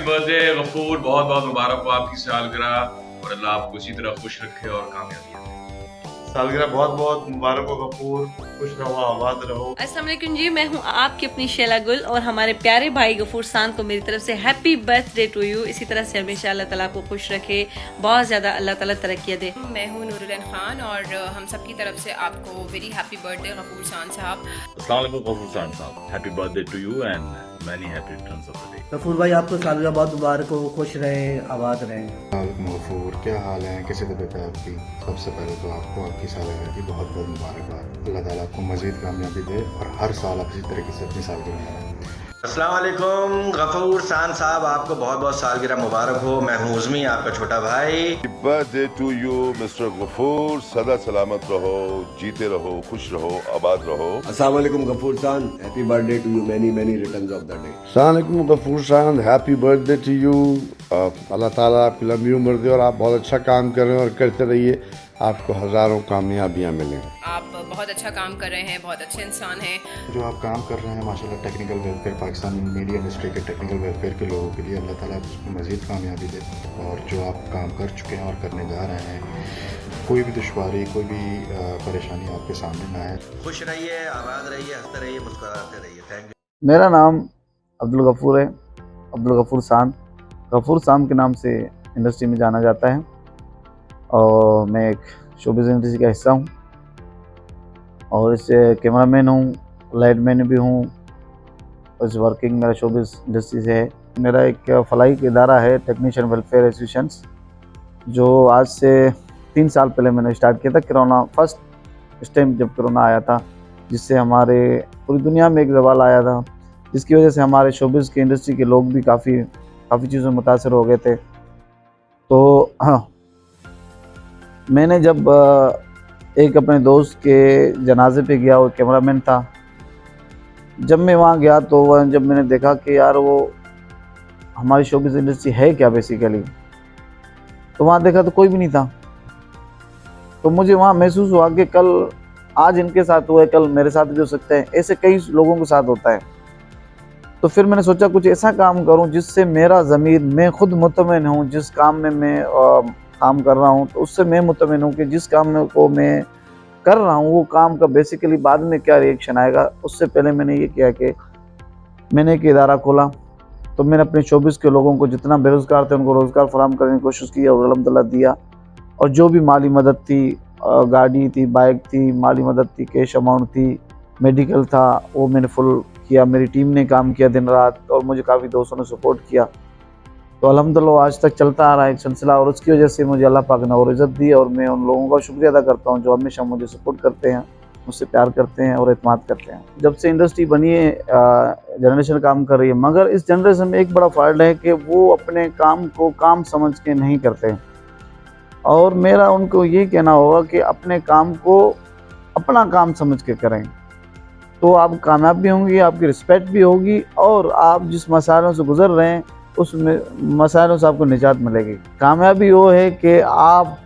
Happy birthday Ghafoor, बहुत बहुत मुबारक हो आपकी सालगिरह और अल्लाह आपको इसी तरह खुश रखे और कामयाबी दे। सालगिरह बहुत बहुत मुबारक हो गफूर, खुश रहो, आबाद रहो। अस्सलाम वालेकुम जी, मैं हूँ आपकी अपनी शैला गुल और हमारे प्यारे भाई गफूर सान को मेरी तरफ से हैप्पी बर्थडे टू यू। इसी तरह से हमेशा अल्लाह ताला आपको खुश रखे, बहुत ज़्यादा अल्लाह ताला तरक्कियाँ दे। मैं हूँ नूरुलन खान और हम सब की तरफ से आपको वेरी हैप्पी बर्थडे गफूर सान साहब। अस्सलाम वालेकुम गफूर सान साहब, happy birthday to you and many happy returns of the day. Ghafoor भाई आपको सालगिरह बहुत मुबारक हो, खुश रहें, आबाद रहें। वालेकुम गफूर, क्या हाल है, कैसे तबीयत है आपकी? सबसे पहले तो आपको आपकी सालगिरह की बहुत बहुत मुबारकबाद। अल्लाह ताला आपको मज़ीद कामयाबी दे और हर साल आप इसी तरीके से अपनी सालगिरह मनाएं। अस्सलाम वालेकुम गफूर सान साहब, आपको बहुत बहुत सालगिरह मुबारक हो। मैं हूँ उज़मी, आपका छोटा भाई। Birthday to you mister Ghafoor, सदा सलामत रहो, जीते रहो, खुश रहो, आबाद रहो। अस्सलाम वालेकुम गफूर सान, happy birthday to you, many many returns of the day. अस्सलाम वालेकुम गफूर सान, happy birthday to you. Allah ताला आपकी लंबी उम्र दे और आप बहुत अच्छा काम कर रहे हैं और करते रहिए, आपको हज़ारों कामयाबियाँ मिलें। आप बहुत अच्छा काम कर रहे हैं, बहुत अच्छे इंसान हैं। जो आप काम कर रहे हैं माशाल्लाह technical welfare, Pakistan media industry के टेक्निकल वेलफेयर के लोगों के लिए अल्लाह ताला आपको मज़ीद कामयाबी दे। और जो आप काम कर चुके हैं और करने जा रहे हैं, कोई भी दुश्वारी, कोई भी परेशानी आपके सामने ना आए। खुश रहिए, आबाद रहिए, हंसते रहिए, मुस्कुराते रहिए। Thank you. मेरा नाम अब्दुल गफूर है, अब्दुल गफूर सान। गफूर सान के नाम से इंडस्ट्री में जाना जाता है और मैं एक शोबिज़ इंडस्ट्री का हिस्सा हूँ और इस कैमरामैन हूँ, लाइटमैन भी हूँ। इस वर्किंग मेरा शोबिज़ इंडस्ट्री से है। मेरा एक फलाई का इदारा है, टेक्नीशियन वेलफेयर एसोसिएशंस, जो आज से 3 साल पहले मैंने स्टार्ट किया था। कोरोना फर्स्ट टाइम जब कोरोना आया था, जिससे हमारे पूरी दुनिया में एक ज़वाल आया था, जिसकी वजह से हमारे शोबिज़ की इंडस्ट्री के लोग भी काफ़ी चीज़ों में मुतासर हो गए थे। तो हाँ, मैंने जब एक अपने दोस्त के जनाजे पे गया, वो कैमरामैन था। जब मैं वहाँ गया तो जब मैंने देखा कि यार वो हमारी शोबिज़ इंडस्ट्री है क्या बेसिकली, तो वहाँ देखा तो कोई भी नहीं था। तो मुझे वहाँ महसूस हुआ कि कल आज इनके साथ हुआ है, कल मेरे साथ भी हो सकता है। ऐसे कई लोगों के साथ होता है। तो फिर मैंने सोचा कुछ ऐसा काम करूं जिससे मेरा ज़मीर, मैं खुद मुतमईन हूं जिस काम में मैं काम कर रहा हूं, तो उससे मैं मुतमईन हूं कि जिस काम को मैं कर रहा हूं वो काम का बेसिकली बाद में क्या रिएक्शन आएगा। उससे पहले मैंने ये किया कि मैंने एक इदारा खोला। तो मैंने अपने शोबिज़ के लोगों को, जितना बेरोज़गार थे, उनको रोज़गार फराहम करने की कोशिश की और अल्हम्दुलिल्लाह दिया। और जो भी माली मदद थी, गाड़ी थी, बाइक थी, माली मदद थी, कैश अमाउंट थी, मेडिकल था, वो मैंने फुल किया। मेरी टीम ने काम किया दिन रात और मुझे काफ़ी दोस्तों ने सपोर्ट किया। तो अल्हम्दुलिल्लाह आज तक चलता आ रहा है एक सिलसिला और उसकी वजह से मुझे अल्लाह पाक ने और इज़्ज़त दी और मैं उन लोगों का शुक्रिया अदा करता हूँ जो हमेशा मुझे सपोर्ट करते हैं, मुझसे प्यार करते हैं और एतमाद करते हैं। जब से इंडस्ट्री बनी है, जनरेशन काम कर रही है, मगर इस जनरेशन में एक बड़ा फ़ॉल्ट है कि वो अपने काम को काम समझ के नहीं करते। और मेरा उनको ये कहना होगा कि अपने काम को अपना काम समझ के करें, तो आप कामयाब भी होंगी, आपकी रिस्पेक्ट भी होगी और आप जिस मसाइलों से गुजर रहे हैं उस मसाइलों से आपको निजात मिलेगी। कामयाबी वो है कि आप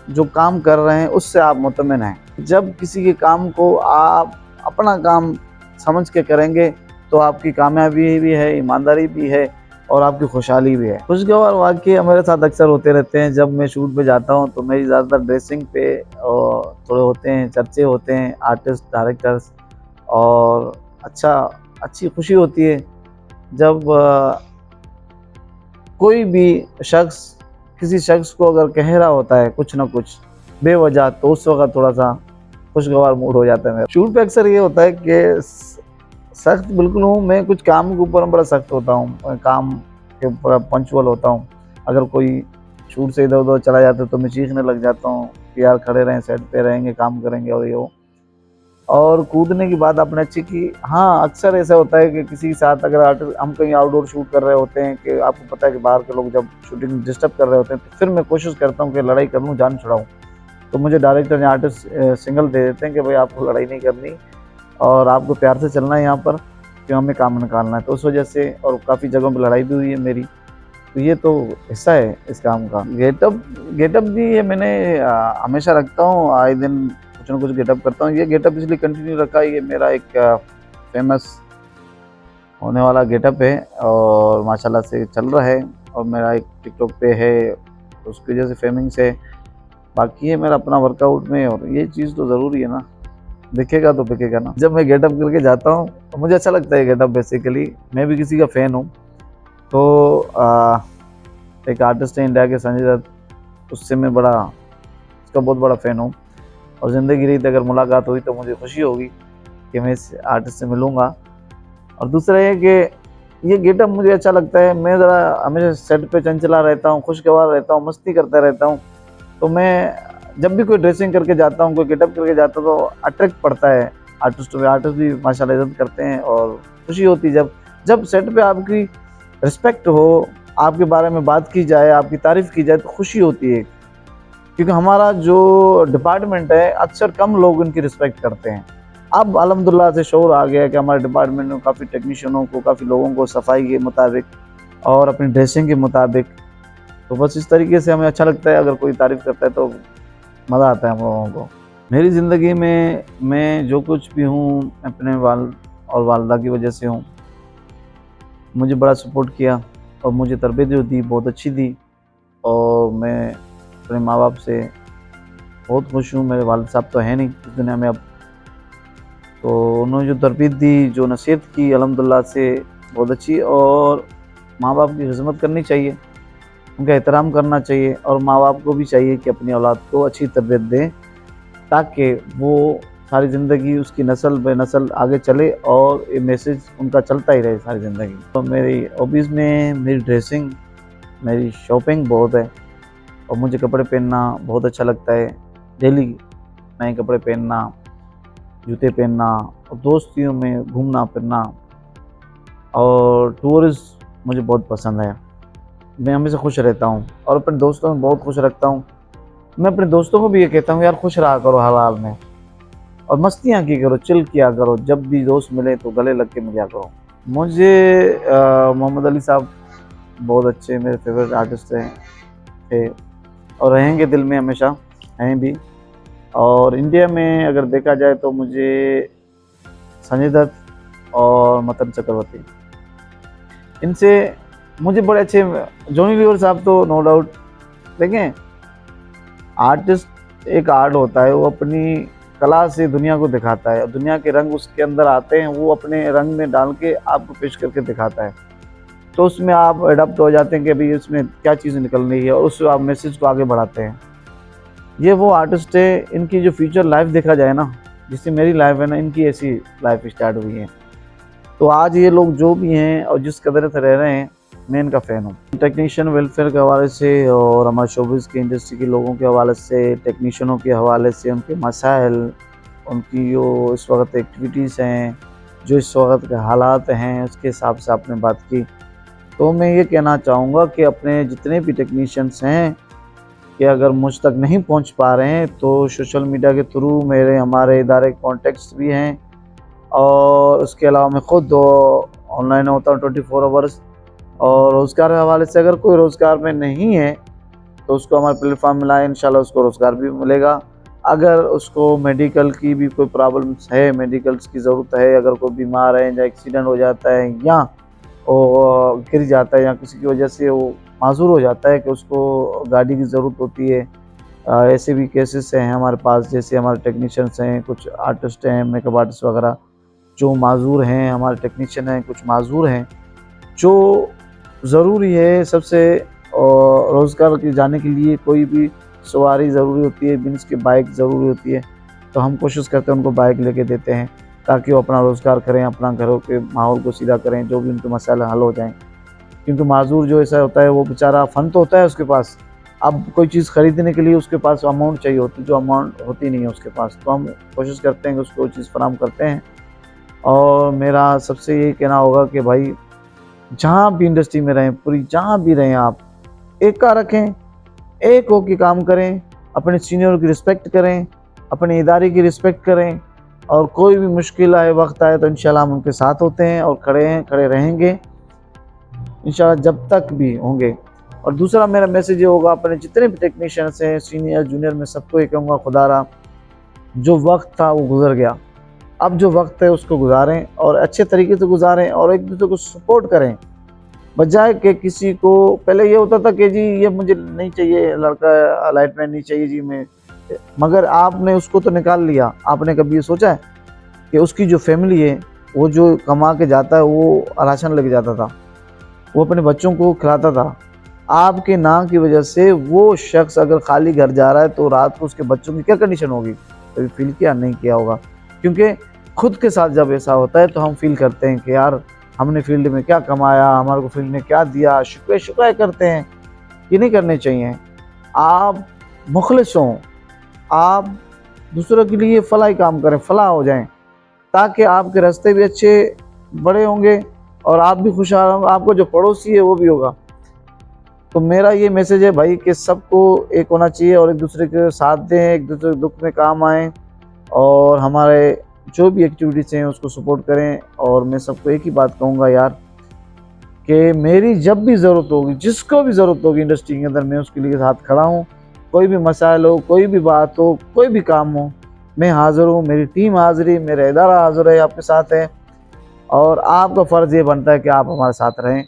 जो काम कर रहे हैं उससे आप मुतमिन हैं। जब किसी के काम को आप अपना काम समझ के करेंगे तो आपकी कामयाबी भी है, ईमानदारी भी है और आपकी खुशहाली भी है। खुशगवार वाक़ये मेरे साथ अक्सर होते रहते हैं। जब मैं शूट पे जाता हूँ तो मेरी ज़्यादातर ड्रेसिंग पे थोड़े होते हैं, चर्चे होते हैं आर्टिस्ट, डायरेक्टर्स, और अच्छी खुशी होती है जब कोई भी शख्स किसी शख्स को अगर कह रहा होता है कुछ ना कुछ बेवजह, तो उस वक्त थोड़ा सा खुशगवार मूड हो जाता है मेरा। शूट पे अक्सर ये होता है कि सख्त बिल्कुल हूँ मैं, कुछ काम के ऊपर बड़ा सख्त होता हूँ, काम के ऊपर पंचुअल होता हूँ। अगर कोई शूट से इधर उधर चला जाता है तो मैं चीखने लग जाता हूँ कि यार खड़े रहें, सेट पे रहेंगे, काम करेंगे और ये हो। और कूदने की बात आपने अच्छी की। हाँ, अक्सर ऐसा होता है कि किसी के साथ अगर आर्टिस्ट, हम कहीं आउटडोर शूट कर रहे होते हैं कि आपको पता है कि बाहर के लोग जब शूटिंग डिस्टर्ब कर रहे होते हैं, तो फिर मैं कोशिश करता हूँ कि लड़ाई कर लूँ, जान छुड़ाऊँ। तो मुझे डायरेक्टर या आर्टिस्ट सिंगल दे देते हैं कि भाई आपको लड़ाई नहीं करनी और आपको प्यार से चलना है यहाँ पर, कि हमें काम निकालना है। तो उस वजह से और काफ़ी जगहों पर लड़ाई भी हुई है मेरी। तो ये तो हिस्सा है इस काम का। गेटअप भी ये मैंने हमेशा रखता हूँ, आए दिन कुछ ना कुछ गेटअप करता हूँ। ये गेटअप इसलिए कंटिन्यू रखा है, ये मेरा एक फेमस होने वाला गेटअप है और माशाल्लाह से चल रहा है। और मेरा एक टिकटॉक पे है, उसकी वजह से फेमिंग से। बाकी है मेरा अपना वर्कआउट में, और ये चीज़ तो ज़रूरी है ना, दिखेगा तो बिकेगा ना। जब मैं गेटअप करके जाता हूँ तो मुझे अच्छा लगता है गेटअप। बेसिकली मैं भी किसी का फ़ैन हूँ। तो एक आर्टिस्ट है इंडिया के, संजय दत्त, उससे मैं उसका बहुत बड़ा फ़ैन हूँ। और ज़िंदगी रही तो अगर मुलाकात हुई तो मुझे खुशी होगी कि मैं इस आर्टिस्ट से मिलूँगा। और दूसरा ये कि ये गेटअप मुझे अच्छा लगता है। मैं ज़रा हमेशा सेट पे चंचला रहता हूँ, खुशगवार रहता हूँ, मस्ती करता रहता हूँ। तो मैं जब भी कोई ड्रेसिंग करके जाता हूँ, कोई गेटअप करके जाता हूँ, तो अट्रैक्ट पड़ता है आर्टिस्ट में। आर्टिस्ट भी माशाल्लाह इज़्ज़त करते हैं और खुशी होती है जब सेट पे आपकी रिस्पेक्ट हो, आपके बारे में बात की जाए, आपकी तारीफ़ की जाए, तो खुशी होती है। क्योंकि हमारा जो डिपार्टमेंट है, अक्सर कम लोग इनकी रिस्पेक्ट करते हैं। अब अल्हम्दुलिल्लाह से शौर आ गया कि हमारे डिपार्टमेंट में काफ़ी टेक्नीशियनों को, काफ़ी लोगों को सफाई के मुताबिक और अपनी ड्रेसिंग के मुताबिक, तो बस इस तरीके से हमें अच्छा लगता है। अगर कोई तारीफ़ करता है तो मज़ा आता है हम लोगों को। मेरी ज़िंदगी में मैं जो कुछ भी हूँ अपने वालिद और वालिदा की वजह से हूँ। मुझे बड़ा सपोर्ट किया और मुझे तरबियत जो दी बहुत अच्छी दी, और मैं अपने माँ बाप से बहुत खुश हूँ। मेरे वालिद साहब तो हैं नहीं इस दुनिया में अब, तो उन्होंने जो तरबियत दी, जो नसीहत की, अल्हम्दुलिल्लाह से बहुत अच्छी। और माँ बाप की खिदमत करनी चाहिए, उनका एहतराम करना चाहिए, और माँ बाप को भी चाहिए कि अपनी औलाद को अच्छी तरबियत दें, ताकि वो सारी ज़िंदगी उसकी नस्ल बे नस्ल आगे चले और ये मैसेज उनका चलता ही रहे सारी ज़िंदगी। तो मेरी हॉबीज़ में मेरी ड्रेसिंग, मेरी शॉपिंग बहुत है, और मुझे कपड़े पहनना बहुत अच्छा लगता है। डेली नए कपड़े पहनना, जूते पहनना, और दोस्तियों में घूमना फिरना, और टूरिस्ट मुझे बहुत पसंद है। मैं हमेशा खुश रहता हूँ और अपने दोस्तों में बहुत खुश रखता हूँ। मैं अपने दोस्तों को भी ये कहता हूँ, यार खुश रहा करो हर हाल में, और मस्तियाँ की करो, चिल किया करो। जब भी दोस्त मिले तो गले लग के मिला करो। मुझे मोहम्मद अली साहब बहुत अच्छे मेरे फेवरेट आर्टिस्ट थे और रहेंगे दिल में, हमेशा हैं भी। और इंडिया में अगर देखा जाए तो मुझे संजय दत्त और मतन चक्रवर्ती, इनसे मुझे बड़े अच्छे। जॉनी लीवर साहब तो नो डाउट। देखें, आर्टिस्ट एक आर्ट होता है, वो अपनी कला से दुनिया को दिखाता है, और दुनिया के रंग उसके अंदर आते हैं, वो अपने रंग में डाल के आपको पेश करके दिखाता है। तो उसमें आप एडप्ट हो जाते हैं कि अभी इसमें क्या चीज़ निकल रही है, और उससे आप मैसेज को आगे बढ़ाते हैं। ये वो आर्टिस्ट है, इनकी जो फ्यूचर लाइफ देखा जाए ना, जिससे मेरी लाइफ है ना, इनकी ऐसी लाइफ स्टार्ट हुई है। तो आज ये लोग जो भी हैं और जिस कदर से रह रहे हैं, मैं इनका फ़ैन हूँ। टेक्नीशियन वेलफेयर के हवाले से और हमारे शोबिज़ की इंडस्ट्री के लोगों के हवाले से, टेक्नीशियनों के हवाले से, उनके मसाइल, उनकी जो इस वक्त एक्टिविटीज़ हैं, जो इस वक्त के हालात हैं, उसके हिसाब से आपने बात की। तो मैं ये कहना चाहूँगा कि अपने जितने भी टेक्नीशियंस हैं, कि अगर मुझ तक नहीं पहुँच पा रहे हैं तो सोशल मीडिया के थ्रू हमारे इदारे कॉन्टेक्ट्स भी हैं, और उसके अलावा मैं ख़ुद ऑनलाइन होता हूँ 24 आवर्स। और रोज़गार के हवाले से अगर कोई रोज़गार में नहीं है तो उसको हमारे प्लेटफॉर्म में लाएँ, इंशाल्लाह उसको रोज़गार भी मिलेगा। अगर उसको मेडिकल की भी कोई प्रॉब्लम्स है, मेडिकल्स की ज़रूरत है, अगर कोई बीमार है या एक्सीडेंट हो जाता है या वो गिर जाता है या किसी की वजह से वो माज़ूर हो जाता है कि उसको गाड़ी की ज़रूरत होती है, ऐसे भी केसेस हैं हमारे पास। जैसे हमारे टेक्नीशियंस हैं, कुछ आर्टिस्ट हैं, मेकअप आर्टिस्ट वगैरह जो माज़ूर हैं, हमारे टेक्नीशियन हैं कुछ माज़ूर हैं, जो ज़रूरी है सबसे रोज़गार के जाने के लिए कोई भी सवारी ज़रूरी होती है, मीन्स की बाइक ज़रूरी होती है। तो हम कोशिश करते हैं उनको बाइक लेके देते हैं, ताकि वो अपना रोज़गार करें, अपना घरों के माहौल को सीधा करें, जो भी उनके मसाले हल हो जाएं। क्योंकि माज़ूर जो ऐसा होता है, वो बेचारा फ़न तो होता है उसके पास, अब कोई चीज़ ख़रीदने के लिए उसके पास अमाउंट चाहिए होती है, जो अमाउंट होती नहीं है उसके पास। तो हम कोशिश करते हैं कि उसको चीज़ फराहम करते हैं। और मेरा सबसे यही कहना होगा कि भाई जहाँ भी इंडस्ट्री में रहें, पूरी जहाँ भी रहें, आप एकता रखें, एक हो के काम करें, अपने सीनियर की रिस्पेक्ट करें, अपने इदारे की रिस्पेक्ट करें, और कोई भी मुश्किल आए, वक्त आए तो इंशाल्लाह हम उनके साथ होते हैं और खड़े रहेंगे इंशाल्लाह जब तक भी होंगे। और दूसरा मेरा मैसेज ये होगा, अपने जितने भी टेक्नीशियंस हैं, सीनियर जूनियर में सबको ये कहूँगा, खुदारा जो वक्त था वो गुजर गया, अब जो वक्त है उसको गुजारें और अच्छे तरीके से गुजारें और एक दूसरे को सपोर्ट करें, बजाय कि किसी को पहले ये होता था कि जी ये मुझे नहीं चाहिए लड़का, अलाइटमेंट नहीं चाहिए जी मैं, मगर आपने उसको तो निकाल लिया। आपने कभी ये सोचा है कि उसकी जो फैमिली है वो जो कमा के जाता है वो राशन लेके जाता था, वो अपने बच्चों को खिलाता था। आपके ना की वजह से वो शख्स अगर खाली घर जा रहा है तो रात को उसके बच्चों की क्या कंडीशन होगी? कभी फील किया? नहीं किया होगा। क्योंकि खुद के साथ जब ऐसा होता है तो हम फील करते हैं कि यार हमने फील्ड में क्या कमाया, हमारे को फील्ड ने क्या दिया, शुक्रिया करते हैं। ये नहीं करने चाहिए। आप मुखलिस हों, आप दूसरों के लिए फलाही काम करें, फलाह हो जाएं, ताकि आपके रास्ते भी अच्छे बड़े होंगे और आप भी खुशहाल होंगे, आपको जो पड़ोसी है वो भी होगा। तो मेरा ये मैसेज है भाई कि सबको एक होना चाहिए और एक दूसरे के साथ दें, एक दूसरे के दुख में काम आएँ और हमारे जो भी एक्टिविटीज़ हैं उसको सपोर्ट करें। और मैं सबको एक ही बात कहूँगा यार कि मेरी जब भी ज़रूरत होगी, जिसको भी ज़रूरत होगी इंडस्ट्री के अंदर, मैं उसके लिए साथ खड़ा हूँ। कोई भी मसाइल हो, कोई भी बात हो, कोई भी काम हो, मैं हाज़िर हूँ, मेरी टीम हाज़िर है, मेरा इदारा हाज़िर है, आपके साथ है। और आपका फ़र्ज़ ये बनता है कि आप हमारे साथ रहें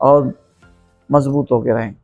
और मजबूत होकर रहें।